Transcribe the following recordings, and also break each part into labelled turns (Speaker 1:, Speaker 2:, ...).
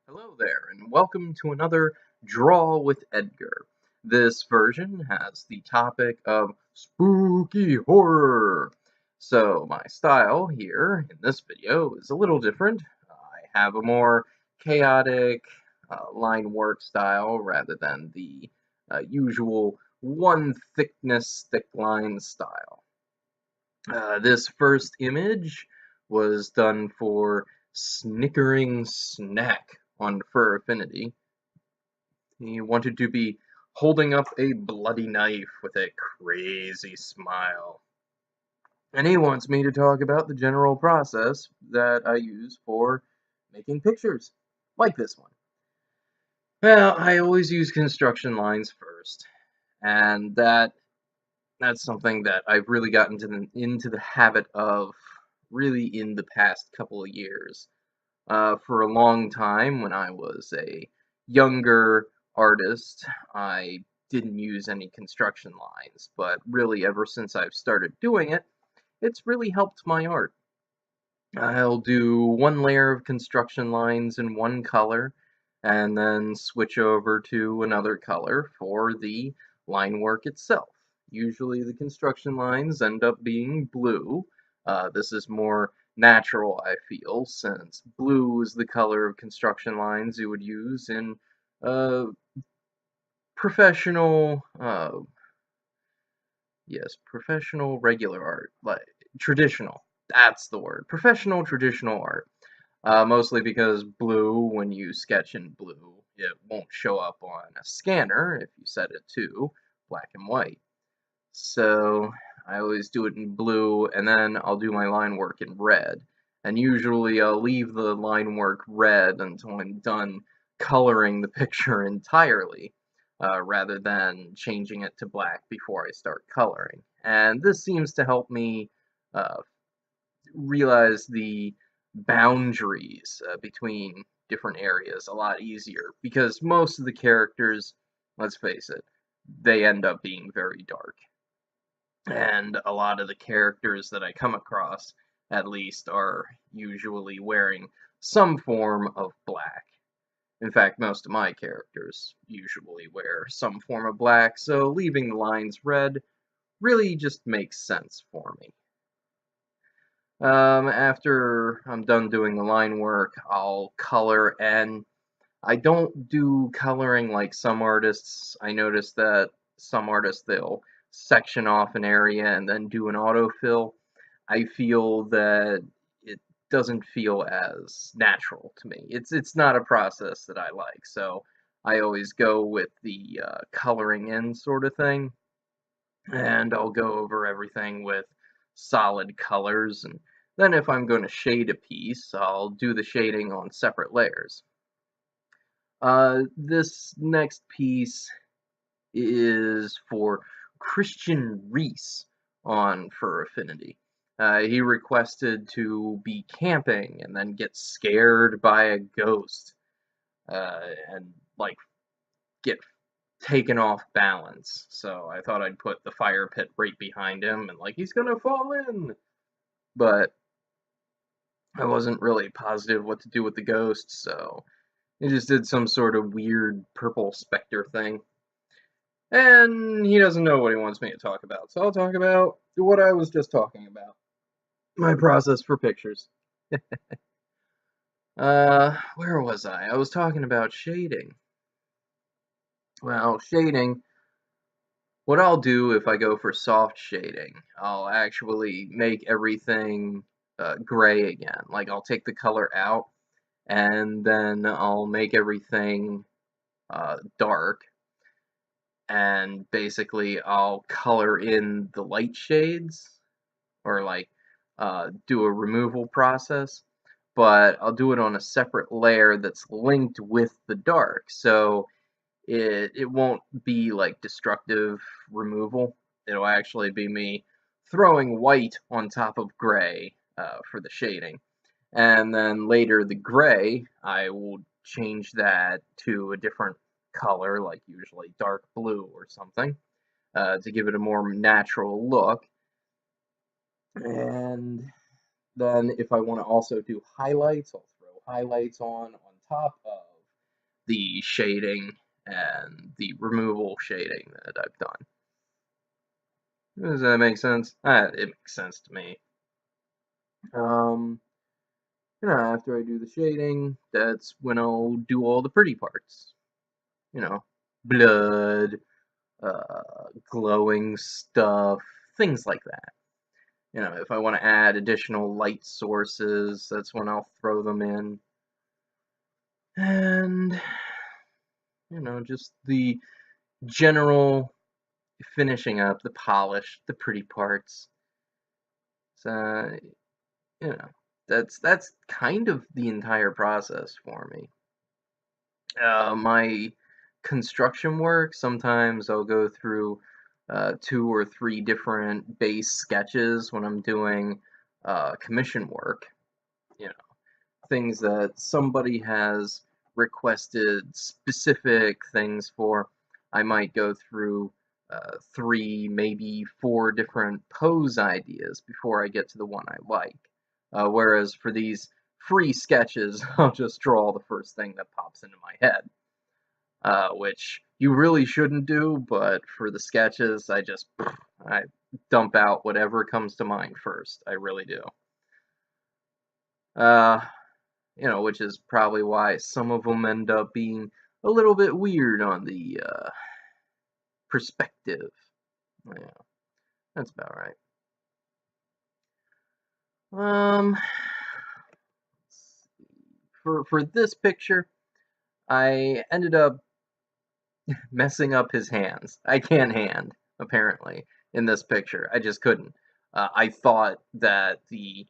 Speaker 1: Hello there, and welcome to another Draw with Edgar. This version has the topic of spooky horror. So, my style here in this video is a little different. I have a more chaotic line work style rather than the usual one thickness, thick line style. This first image was done for Snickering Snack on Fur Affinity. He wanted to be holding up a bloody knife with a crazy smile. And he wants me to talk about the general process that I use for making pictures, like this one. Well, I always use construction lines first, and that's something that I've really gotten into the habit of really in the past couple of years. For a long time, when I was a younger artist, I didn't use any construction lines, but really ever since I've started doing it, it's really helped my art. I'll do one layer of construction lines in one color, and then switch over to another color for the line work itself. Usually the construction lines end up being blue. This is more natural, I feel, since blue is the color of construction lines you would use in uh, professional, yes, professional regular art, like traditional. That's the word. Professional traditional art. Mostly because blue, when you sketch in blue, it won't show up on a scanner if you set it to black and white. So I always do it in blue, and then I'll do my line work in red. And usually I'll leave the line work red until I'm done coloring the picture entirely, rather than changing it to black before I start coloring. And this seems to help me uh, realize the boundaries between different areas a lot easier because most of the characters, let's face it, they end up being very dark. And a lot of the characters that I come across, at least, are usually wearing some form of black. In fact, most of my characters usually wear some form of black, so leaving the lines red really just makes sense for me. After I'm done doing the line work, I'll color, and I don't do coloring like some artists. I notice that some artists, they'll section off an area and then do an autofill. I feel that it doesn't feel as natural to me. It's not a process that I like, so I always go with the coloring in sort of thing, and I'll go over everything with solid colors, and then if I'm going to shade a piece, I'll do the shading on separate layers. This next piece is for Christian Reese on Fur Affinity. He requested to be camping and then get scared by a ghost, and like get taken off balance. So I thought I'd put the fire pit right behind him and like he's gonna fall in. But I wasn't really positive what to do with the ghost, so I just did some sort of weird purple specter thing. And he doesn't know what he wants me to talk about, so I'll talk about what I was just talking about. My process for pictures. Where was I? I was talking about shading. Well, shading, what I'll do if I go for soft shading, I'll actually make everything gray again. Like, I'll take the color out, and then I'll make everything dark, and basically I'll color in the light shades, or like do a removal process, but I'll do it on a separate layer that's linked with the dark, so it won't be like destructive removal. It'll actually be me throwing white on top of gray for the shading. And then later the gray, I will change that to a different color, like usually dark blue or something, to give it a more natural look. And then if I want to also do highlights, I'll throw highlights on top of the shading and the removal shading that I've done. Does that make sense? It makes sense to me. After I do the shading, that's when I'll do all the pretty parts. Blood, glowing stuff, things like that. If I want to add additional light sources, that's when I'll throw them in. And, just the general finishing up, the polish, the pretty parts. So, that's kind of the entire process for me. My construction work, sometimes I'll go through 2 or 3 different base sketches when I'm doing commission work. Things that somebody has requested specific things for. I might go through 3, maybe 4 different pose ideas before I get to the one I like. Whereas for these free sketches, I'll just draw the first thing that pops into my head, which you really shouldn't do, but for the sketches, I dump out whatever comes to mind first. I really do. Which is probably why some of them end up being a little bit weird on the perspective. Yeah, that's about right. For this picture, I ended up messing up his hands. I can't hand, apparently, in this picture. I just couldn't. I thought that the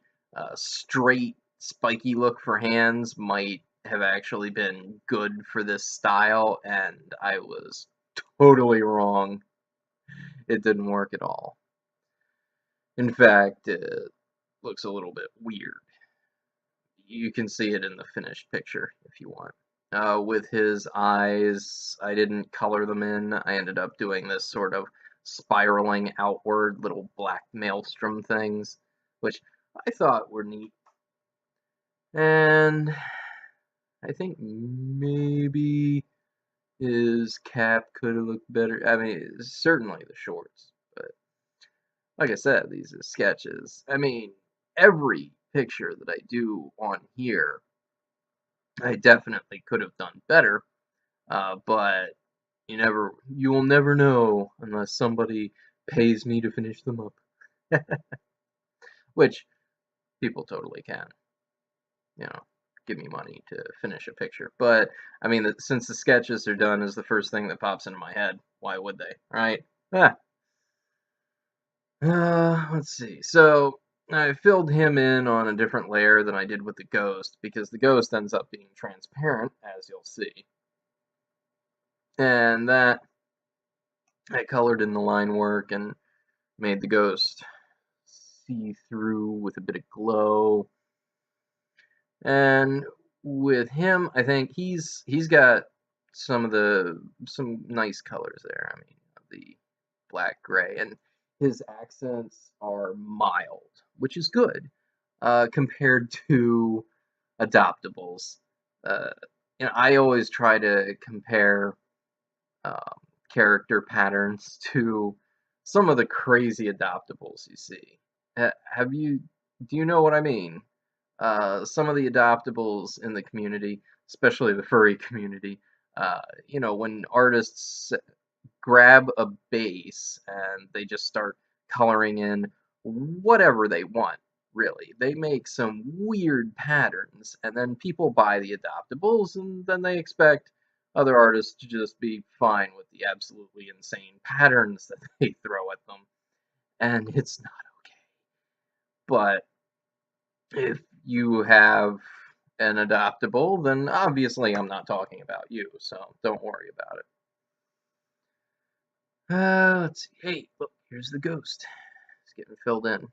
Speaker 1: straight, spiky look for hands might have actually been good for this style, and I was totally wrong. It didn't work at all. In fact, it looks a little bit weird. You can see it in the finished picture if you want. With his eyes, I didn't color them in. I ended up doing this sort of spiraling outward little black maelstrom things, which I thought were neat. And I think maybe his cap could have looked better. I mean, certainly the shorts, but like I said, these are sketches. I mean, every picture that I do on here, I definitely could have done better, but you will never know unless somebody pays me to finish them up. Which people totally can. Give me money to finish a picture. But I mean, since the sketches are done is the first thing that pops into my head. Why would they, right? Let's see. So I filled him in on a different layer than I did with the ghost, because the ghost ends up being transparent, as you'll see. And that I colored in the line work and made the ghost see through with a bit of glow. And with him, I think he's got some nice colors there. I mean, the black gray, and his accents are mild, which is good compared to adoptables. I always try to compare character patterns to some of the crazy adoptables you see. Do you know what I mean? Some of the adoptables in the community, especially the furry community, when artists grab a base and they just start coloring in whatever they want, really. They make some weird patterns, and then people buy the adoptables, and then they expect other artists to just be fine with the absolutely insane patterns that they throw at them, and it's not okay. But if you have an adoptable, then obviously I'm not talking about you, so don't worry about it. Let's see. Hey, look, here's the ghost. It's getting filled in.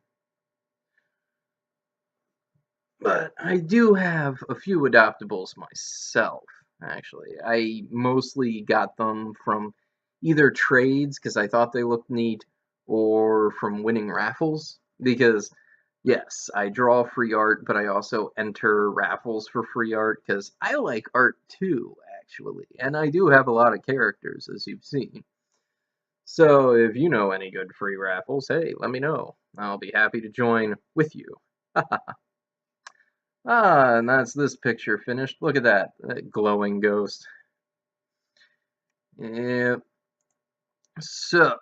Speaker 1: But I do have a few adoptables myself, actually. I mostly got them from either trades, because I thought they looked neat, or from winning raffles, because yes, I draw free art, but I also enter raffles for free art, because I like art too, actually. And I do have a lot of characters, as you've seen. So if you know any good free raffles, hey, let me know. I'll be happy to join with you. And that's this picture finished. Look at that glowing ghost. Yep. So,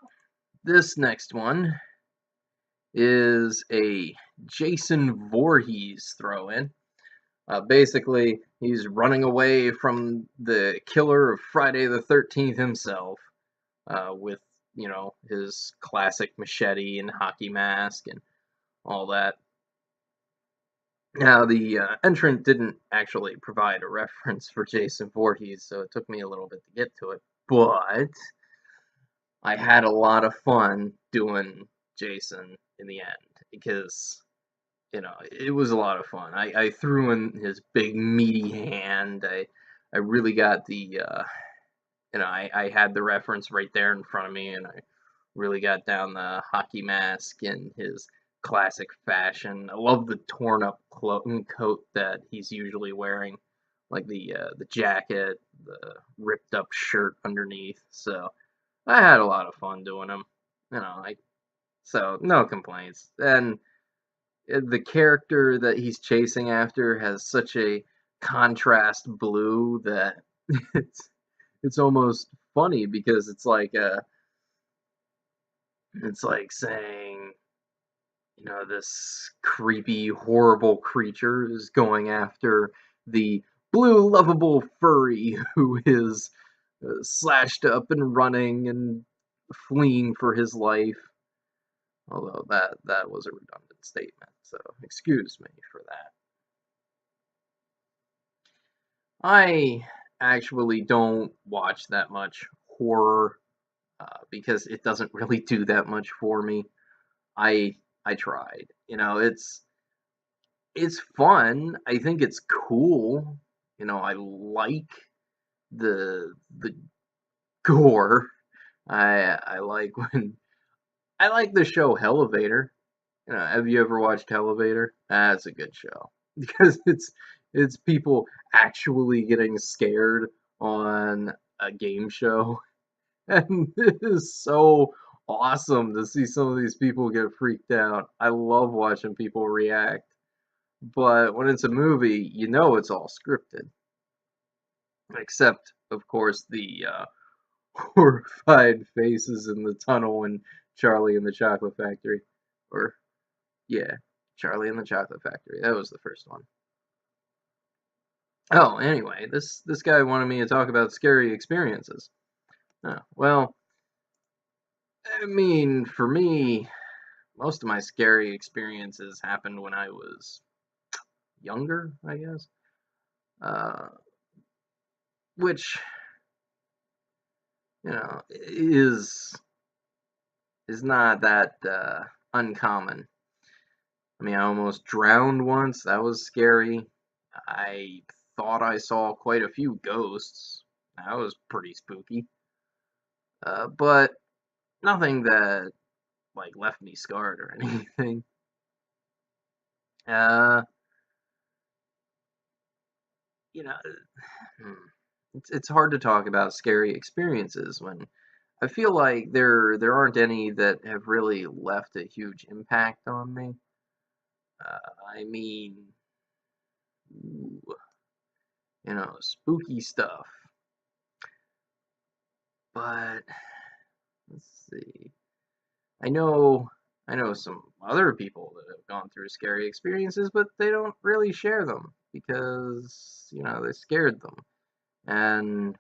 Speaker 1: this next one is a Jason Voorhees throw-in. Basically, he's running away from the killer of Friday the 13th himself, with, his classic machete and hockey mask and all that. Now, the entrant didn't actually provide a reference for Jason Voorhees, so it took me a little bit to get to it, but I had a lot of fun doing Jason in the end, because it was a lot of fun. I threw in his big meaty hand. I really got the I had the reference right there in front of me, and I really got down the hockey mask in his classic fashion. I love the torn up coat that he's usually wearing, like the jacket, the ripped up shirt underneath. So I had a lot of fun doing him. So no complaints. And the character that he's chasing after has such a contrast blue that it's it's almost funny, because it's like saying, this creepy, horrible creature is going after the blue, lovable furry who is slashed up and running and fleeing for his life. Although that was a redundant statement, so excuse me for that. I actually don't watch that much horror, because it doesn't really do that much for me. I I tried. It's fun. I think it's cool. I like the gore. I like when I like the show Elevator. Have you ever watched Elevator? That's a good show because it's people actually getting scared on a game show, and it is so awesome to see some of these people get freaked out. I love watching people react, but when it's a movie, it's all scripted, except of course the horrified faces in the tunnel in Charlie and the Chocolate Factory, or yeah, Charlie and the Chocolate Factory. That was the first one. Oh, anyway, this guy wanted me to talk about scary experiences. Well, I mean, for me, most of my scary experiences happened when I was younger, I guess. Uh, which, is not that uncommon. I mean, I almost drowned once. That was scary. I thought I saw quite a few ghosts. That was pretty spooky. But nothing that like left me scarred or anything. Uh, you know, hmm, it's hard to talk about scary experiences when I feel like there aren't any that have really left a huge impact on me. I mean, ooh, spooky stuff. But let's see. I know I know some other people that have gone through scary experiences, but they don't really share them because, they scared them. And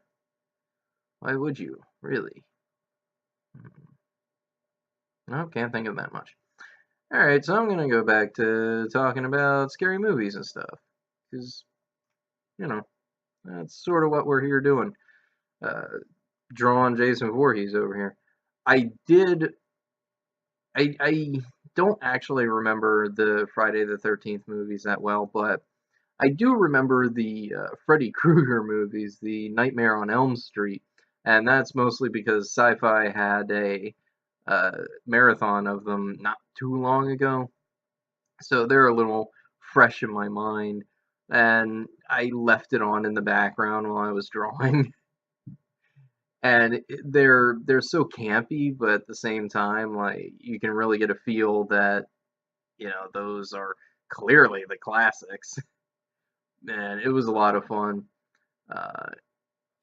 Speaker 1: why would you, really? No, can't think of that much. Alright, so I'm gonna go back to talking about scary movies and stuff. Because, you know, that's sort of what we're here doing. Uh, drawing Jason Voorhees over here. I did I don't actually remember the Friday the 13th movies that well, but I do remember the Freddy Krueger movies, the Nightmare on Elm Street, and that's mostly because Sci-Fi had a marathon of them not too long ago, so they're a little fresh in my mind. and I left it on in the background while I was drawing. And they're so campy, but at the same time, like you can really get a feel that those are clearly the classics. And it was a lot of fun, uh,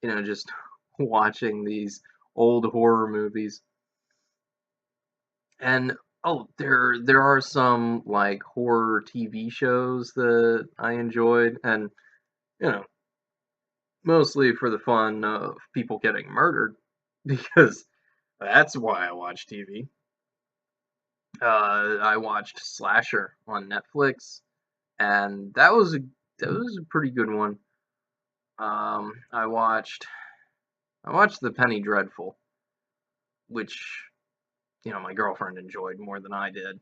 Speaker 1: just watching these old horror movies. And oh, there are some like horror TV shows that I enjoyed, and you know, mostly for the fun of people getting murdered, because that's why I watch TV. I watched Slasher on Netflix, and that was a pretty good one. I watched The Penny Dreadful, which my girlfriend enjoyed more than I did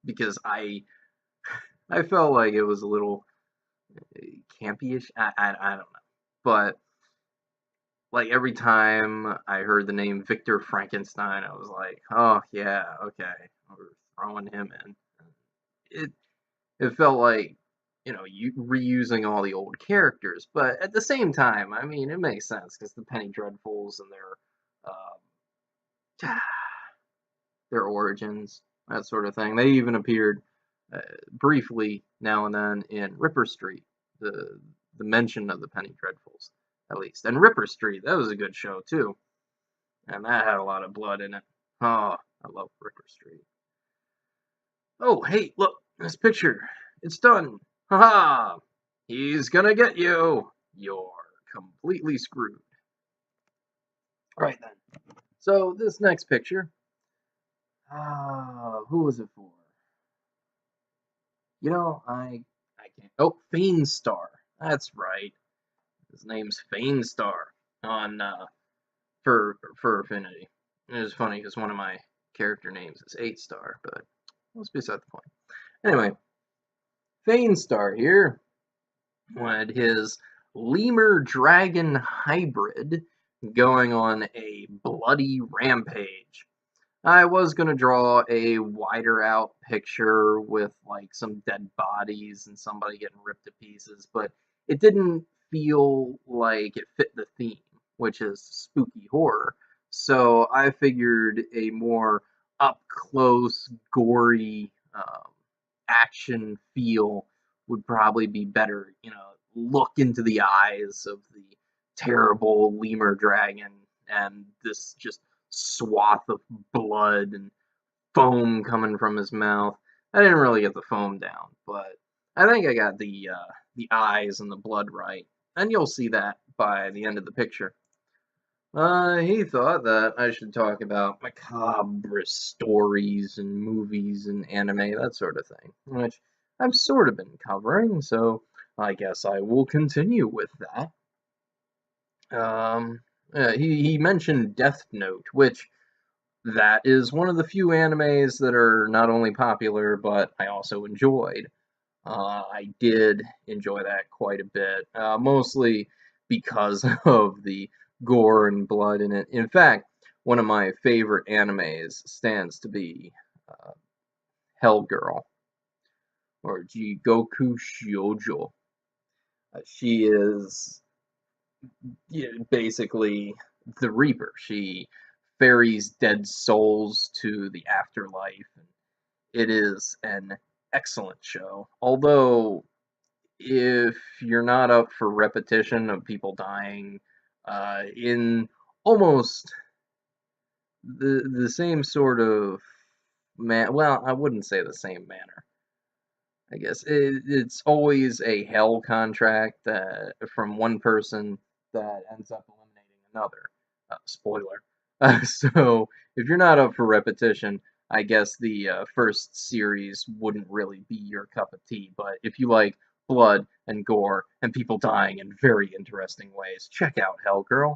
Speaker 1: because I felt like it was a little campy-ish. I don't know, but like every time I heard the name Victor Frankenstein, I was like, oh yeah, okay, we're throwing him in. It it felt like you reusing all the old characters, but at the same time, I mean, it makes sense because the Penny Dreadfuls and um, their origins, that sort of thing. They even appeared uh, briefly now and then in Ripper Street, the mention of the Penny Dreadfuls, at least. And Ripper Street, that was a good show too, and that had a lot of blood in it. Oh, I love Ripper Street. Oh, hey, look, this picture. It's done. Haha! He's gonna get you. You're completely screwed. Right then. So this next picture, who was it for? I can't. Oh, Feenstar. That's right. His name's Feenstar on for Affinity. It was funny because one of my character names is 8-Star, but that's beside the point. Anyway, Feenstar here had his lemur dragon hybrid going on a bloody rampage. I was going to draw a wider out picture with like some dead bodies and somebody getting ripped to pieces, but it didn't feel like it fit the theme, which is spooky horror. So I figured a more up close, gory action feel would probably be better. Look into the eyes of the terrible lemur dragon and this just swath of blood and foam coming from his mouth. I didn't really get the foam down, but I think I got the eyes and the blood right, and you'll see that by the end of the picture. He thought that I should talk about macabre stories and movies and anime, that sort of thing, which I've sort of been covering, so I guess I will continue with that. Um, he mentioned Death Note, which that is one of the few animes that are not only popular, but I also enjoyed. I did enjoy that quite a bit, mostly because of the gore and blood in it. In fact, one of my favorite animes stands to be uh, Hell Girl, or Jigoku Shoujo. She is basically the Reaper. She ferries dead souls to the afterlife. It is an excellent show. Although, if you're not up for repetition of people dying in almost the same sort of well, I wouldn't say the same manner. I guess it's always a hell contract from one person that ends up eliminating another. Spoiler. So if you're not up for repetition, I guess the first series wouldn't really be your cup of tea. But if you like blood and gore and people dying in very interesting ways, check out Hellgirl.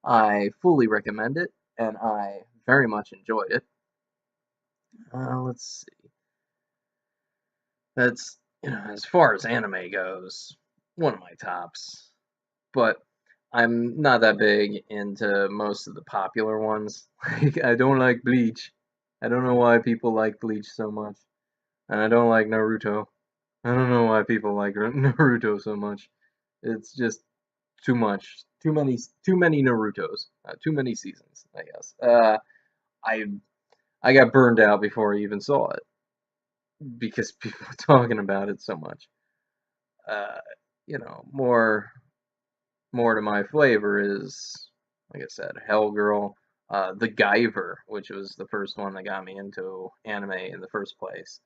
Speaker 1: I fully recommend it, and I very much enjoyed it. Let's see. That's, as far as anime goes, one of my tops. But I'm not that big into most of the popular ones. Like, I don't like Bleach. I don't know why people like Bleach so much. And I don't like Naruto. I don't know why people like Naruto so much. It's just too much. Too many Narutos. Too many seasons, I guess. I I got burned out before I even saw it because people were talking about it so much. Uh, more to my flavor is, like I said, Hellgirl, The Guyver, which was the first one that got me into anime in the first place.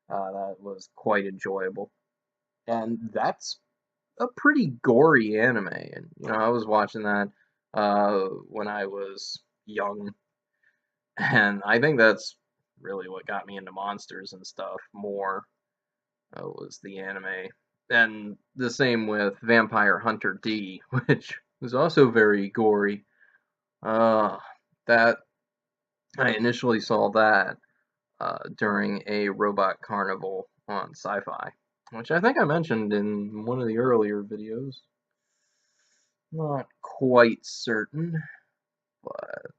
Speaker 1: That was quite enjoyable, and that's a pretty gory anime. And I was watching that when I was young, and I think that's really what got me into monsters and stuff more. Was the anime. And the same with Vampire Hunter D, which was also very gory. Uh, that I initially saw that during a robot carnival on Sci-Fi, which I think I mentioned in one of the earlier videos. Not quite certain, but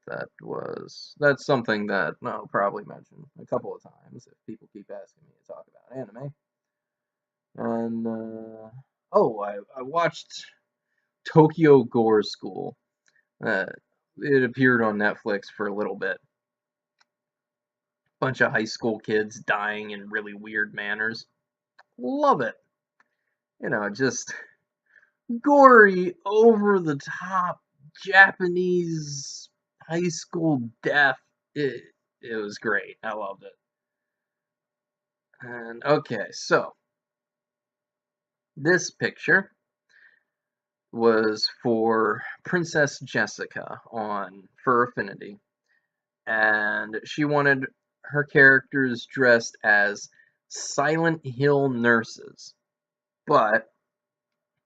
Speaker 1: that's something that I'll probably mention a couple of times if people keep asking me to talk about anime. And I watched Tokyo Gore School. Uh, it appeared on Netflix for a little bit. Bunch of high school kids dying in really weird manners. Love it. Just gory, over the top Japanese high school death. It was great. I loved it. And okay, so this picture was for Princess Jessica on Fur Affinity, and she wanted her characters dressed as Silent Hill nurses, but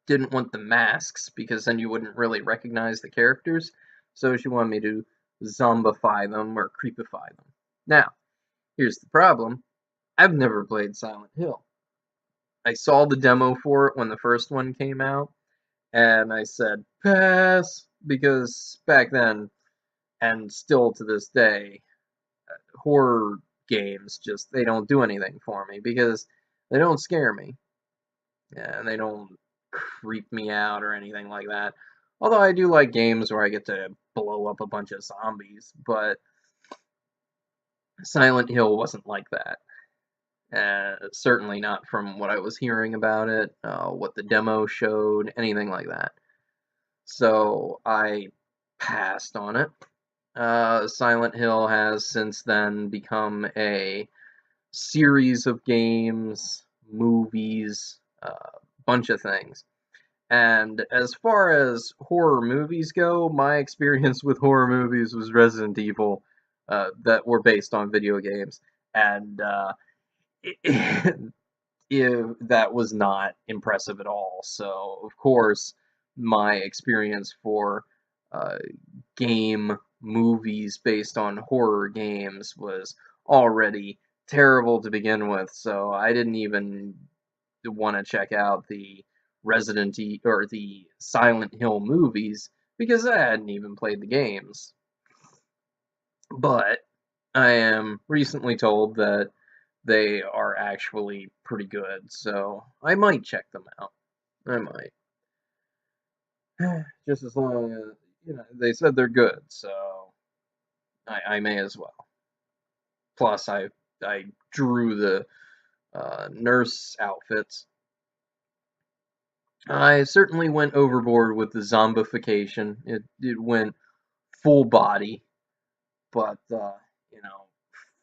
Speaker 1: didn't want the masks because then you wouldn't really recognize the characters. So she wanted me to zombify them or creepify them. Now, here's the problem. I've never played Silent Hill. I saw the demo for it when the first one came out, and I said pass because back then, and still to this day, horror games just they don't do anything for me because they don't scare me and they don't creep me out or anything like that. Although I do like games where I get to blow up a bunch of zombies, but Silent Hill wasn't like that. Certainly not from what I was hearing about it, what the demo showed, anything like that. So I passed on it. Silent Hill has since then become a series of games, movies, bunch of things. And as far as horror movies go, my experience with horror movies was Resident Evil, that were based on video games, and that was not impressive at all. So, of course, my experience for uh, game movies based on horror games was already terrible to begin with. So I didn't even want to check out the or the Silent Hill movies because I hadn't even played the games. But I am recently told that they are actually pretty good, so I might check them out. I might. Just as long as, they said they're good, so I may as well. Plus, I drew the nurse outfits. I certainly went overboard with the zombification. It went full body, but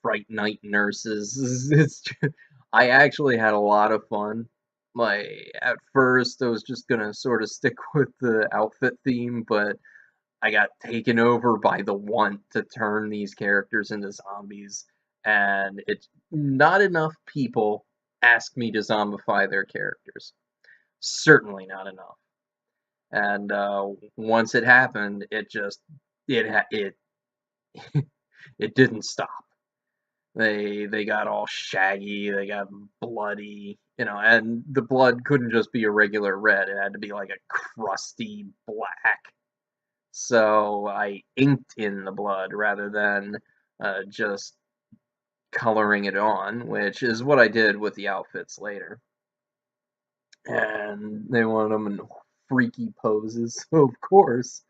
Speaker 1: Fright Night nurses. I actually had a lot of fun. At first, I was just gonna sort of stick with the outfit theme, but I got taken over by the want to turn these characters into zombies, and it's not enough people ask me to zombify their characters. Certainly not enough. And once it happened, it it didn't stop. They got all shaggy, they got bloody, and the blood couldn't just be a regular red, it had to be like a crusty black. So I inked in the blood rather than just coloring it on, which is what I did with the outfits later. and they wanted them in freaky poses. So of course,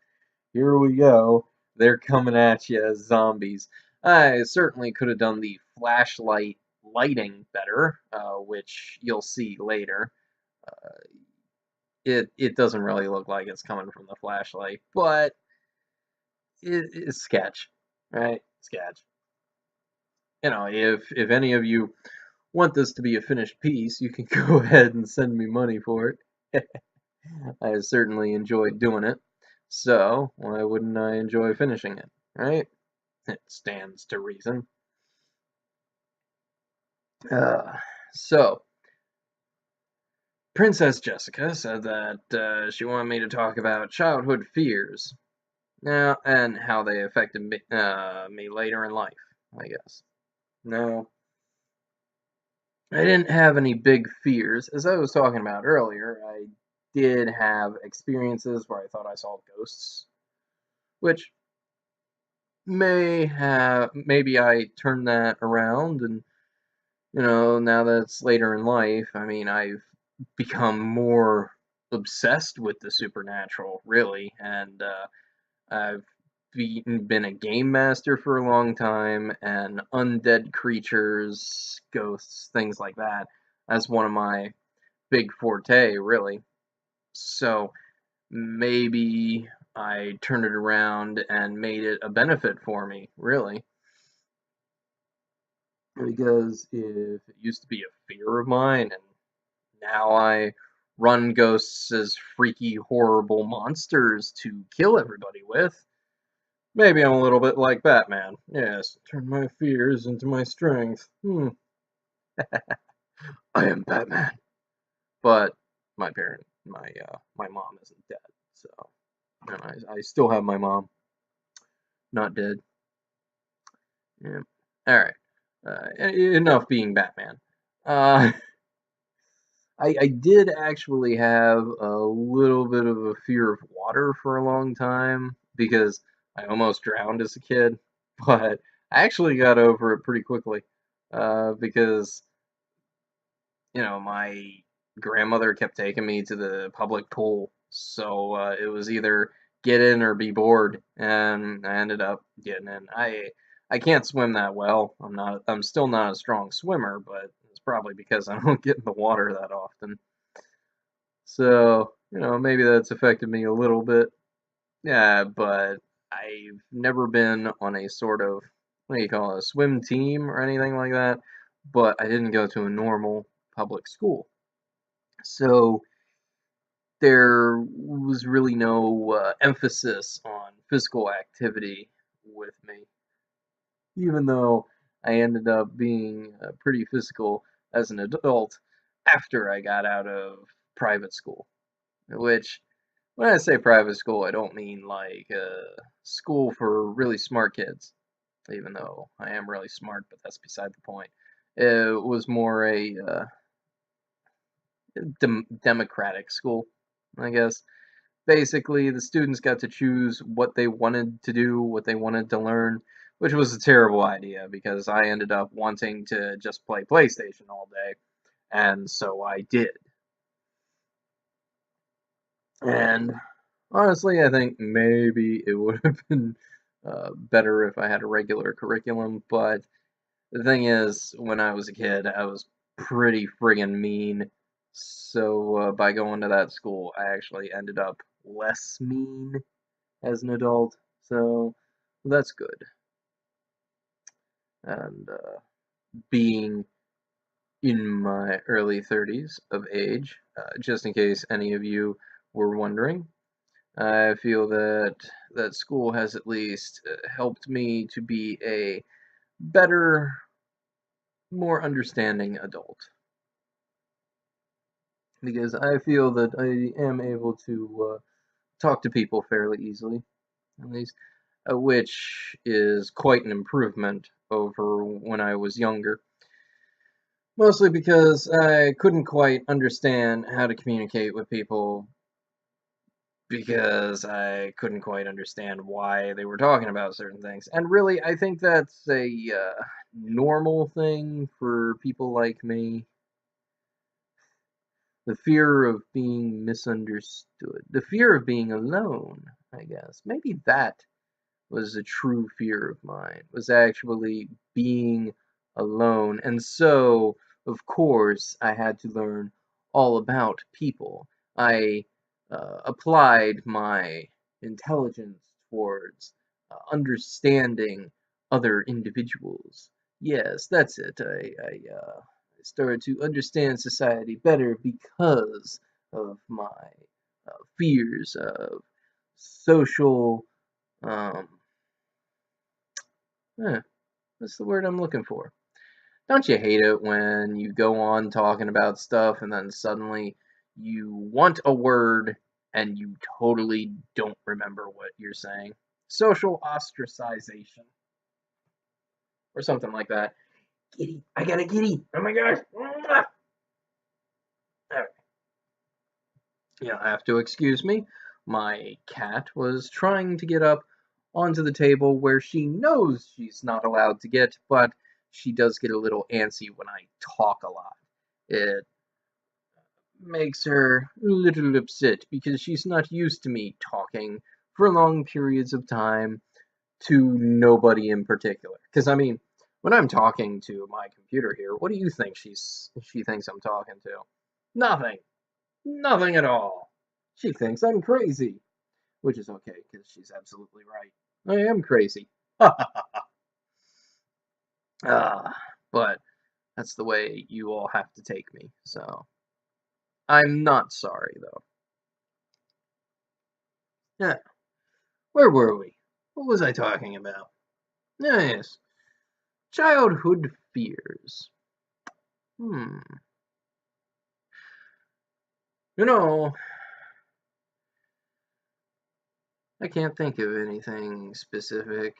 Speaker 1: here we go. They're coming at you as zombies. I certainly could have done the flashlight lighting better, which you'll see later. It doesn't really look like it's coming from the flashlight, but it's sketch, right? Sketch. You know, if any of you want this to be a finished piece, you can go ahead and send me money for it. I certainly enjoyed doing it, so why wouldn't I enjoy finishing it, right? It stands to reason. Uh, so, Princess Jessica said that she wanted me to talk about childhood fears now and how they affected me later in life, I guess. No, I didn't have any big fears. As I was talking about earlier, I did have experiences where I thought I saw ghosts, which maybe I turned that around, and now that it's later in life, I mean, I've become more obsessed with the supernatural, really, and I've been a game master for a long time, and undead creatures, ghosts, things like that, as one of my big forte, really. So maybe I turned it around and made it a benefit for me, really. Because if it used to be a fear of mine, and now I run ghosts as freaky, horrible monsters to kill everybody with, maybe I'm a little bit like Batman. Yes, turn my fears into my strength. I am Batman. But my mom isn't dead, so and I still have my mom, not dead. Yeah. All right. Enough being Batman. Uh, I did actually have a little bit of a fear of water for a long time because I almost drowned as a kid, but I actually got over it pretty quickly because my grandmother kept taking me to the public pool, so it was either get in or be bored, and I ended up getting in. I can't swim that well. I'm still not a strong swimmer, but it's probably because I don't get in the water that often. So, maybe that's affected me a little bit. Yeah, but I've never been on a sort of, what do you call it, a swim team or anything like that, but I didn't go to a normal public school. So there was really no emphasis on physical activity with me, even though I ended up being pretty physical as an adult after I got out of private school. Which, when I say private school, I don't mean like school for really smart kids, even though I am really smart, but that's beside the point. It was more a democratic school, I guess. Basically, the students got to choose what they wanted to do, what they wanted to learn, which was a terrible idea because I ended up wanting to just play PlayStation all day, and so I did. And honestly, I think maybe it would have been better if I had a regular curriculum, but the thing is, when I was a kid, I was pretty friggin' mean. So by going to that school, I actually ended up less mean as an adult. So that's good. And being in my early 30s of age, just in case any of you were wondering, I feel that school has at least helped me to be a better, more understanding adult. Because I feel that I am able to talk to people fairly easily, at least, which is quite an improvement over when I was younger. Mostly because I couldn't quite understand how to communicate with people because I couldn't quite understand why they were talking about certain things. And really, I think that's a normal thing for people like me. The fear of being misunderstood. The fear of being alone, I guess. Maybe that was a true fear of mine, was actually being alone. And so, of course, I had to learn all about people. I applied my intelligence towards understanding other individuals. Yes, that's it. I started to understand society better because of my fears of social um, eh, what's the word I'm looking for? Don't you hate it when you go on talking about stuff and then suddenly you want a word and you totally don't remember what you're saying? Social ostracization or something like that. Kitty, I got a kitty. Oh my gosh. Mwah! All right. You'll have to excuse me. My cat was trying to get up onto the table where she knows she's not allowed to get, but she does get a little antsy when I talk a lot. It makes her a little upset because she's not used to me talking for long periods of time to nobody in particular. Because I mean, when I'm talking to my computer here, what do you think she thinks I'm talking to? Nothing. Nothing at all. She thinks I'm crazy, which is okay because she's absolutely right. I am crazy. Ah, but that's the way you all have to take me. So I'm not sorry though. Yeah, where were we? What was I talking about? Yes, childhood fears. Hmm. You know, I can't think of anything specific.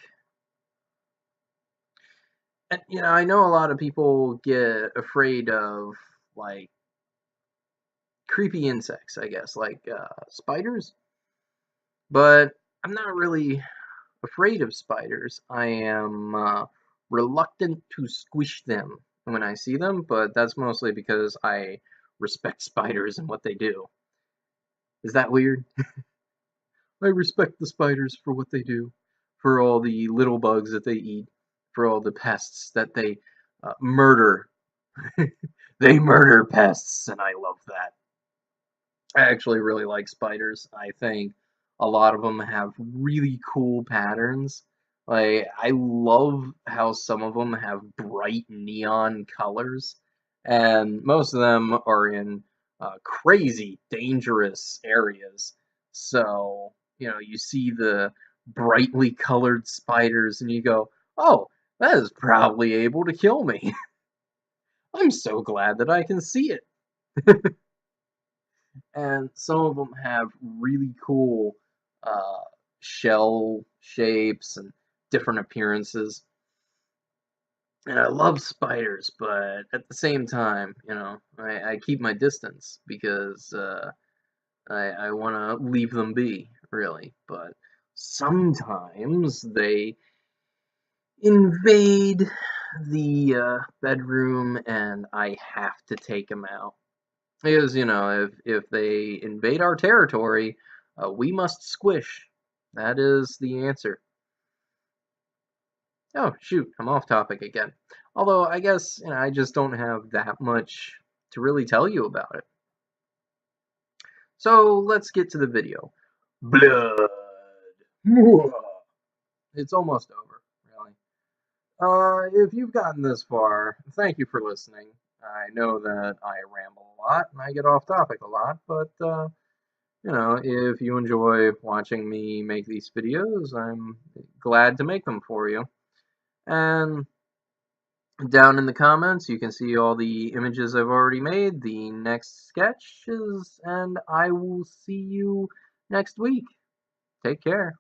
Speaker 1: And, I know a lot of people get afraid of like creepy insects, I guess, like spiders. But I'm not really afraid of spiders. I am reluctant to squish them when I see them, but that's mostly because I respect spiders and what they do. Is that weird? I respect the spiders for what they do, for all the little bugs that they eat, for all the pests that they murder. They murder pests, and I love that. I actually really like spiders. I think a lot of them have really cool patterns. Like, I love how some of them have bright neon colors, and most of them are in crazy, dangerous areas. So, you see the brightly colored spiders, and you go, oh, that is probably able to kill me. I'm so glad that I can see it. And some of them have really cool uh, shell shapes and different appearances. And I love spiders, but at the same time, I keep my distance because I want to leave them be, really. But sometimes they invade the bedroom, and I have to take them out. Because, if they invade our territory, we must squish. That is the answer. Oh, shoot, I'm off topic again. Although, I guess, I just don't have that much to really tell you about it. So, let's get to the video. Blood. It's almost over, really. If you've gotten this far, thank you for listening. I know that I ramble a lot and I get off topic a lot, but if you enjoy watching me make these videos, I'm glad to make them for you. And down in the comments, you can see all the images I've already made, the next sketches, and I will see you next week. Take care.